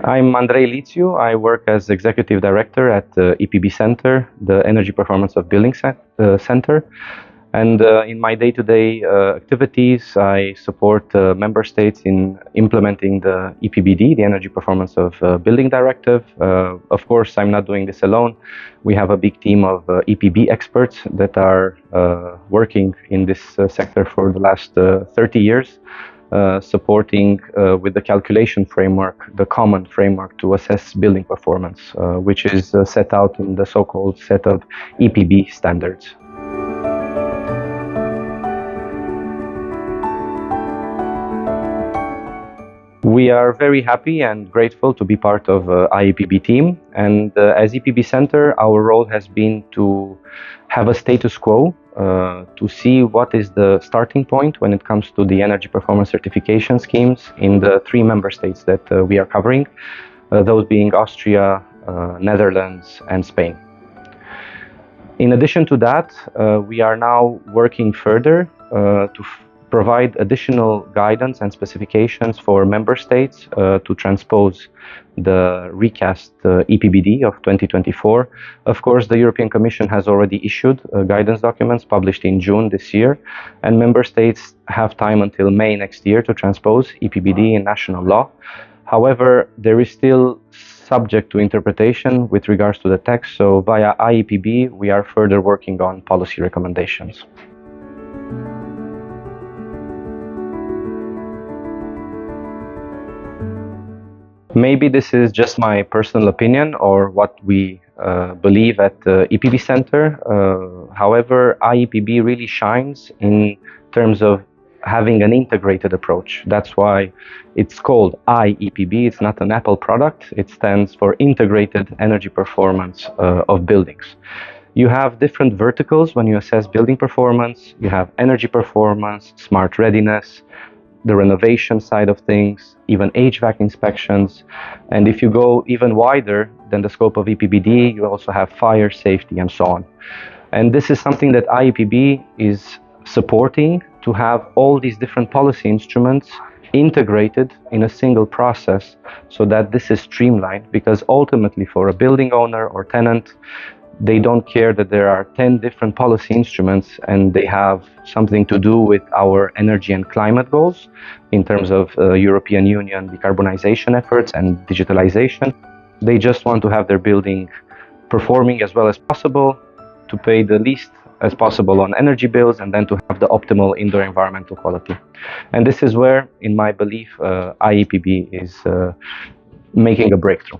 I'm Andrei Litiu. I work as Executive Director at the EPB Center, the Energy Performance of Building Center. And in my day-to-day activities, I support member states in implementing the EPBD, the Energy Performance of Building Directive. Of course, I'm not doing this alone. We have a big team of EPB experts that are working in this sector for the last 30 years. Supporting with the calculation framework, the common framework to assess building performance, which is set out in the so-called set of EPB standards. We are very happy and grateful to be part of iEPB team, and as EPB Center, our role has been to have a status quo, to see what is the starting point when it comes to the energy performance certification schemes in the 3 member states that we are covering, those being Austria, Netherlands, and Spain. In addition to that, we are now working further to provide additional guidance and specifications for member states to transpose the recast EPBD of 2024. Of course, the European Commission has already issued guidance documents published in June this year, and member states have time until May next year to transpose EPBD in national law. However, there is still subject to interpretation with regards to the text, so via iEPB, we are further working on policy recommendations. Maybe this is just my personal opinion or what we believe at the EPB Center. However, iEPB really shines in terms of having an integrated approach. That's why it's called iEPB. It's not an Apple product. It stands for Integrated Energy Performance of Buildings. You have different verticals when you assess building performance. You have energy performance, smart readiness, the renovation side of things, even HVAC inspections. And if you go even wider than the scope of EPBD, you also have fire safety and so on. And this is something that iEPB is supporting, to have all these different policy instruments integrated in a single process so that this is streamlined, because ultimately for a building owner or tenant, they don't care that there are 10 different policy instruments and they have something to do with our energy and climate goals in terms of European Union decarbonization efforts and digitalization. They just want to have their building performing as well as possible, to pay the least as possible on energy bills, and then to have the optimal indoor environmental quality. And this is where, in my belief, iEPB is making a breakthrough.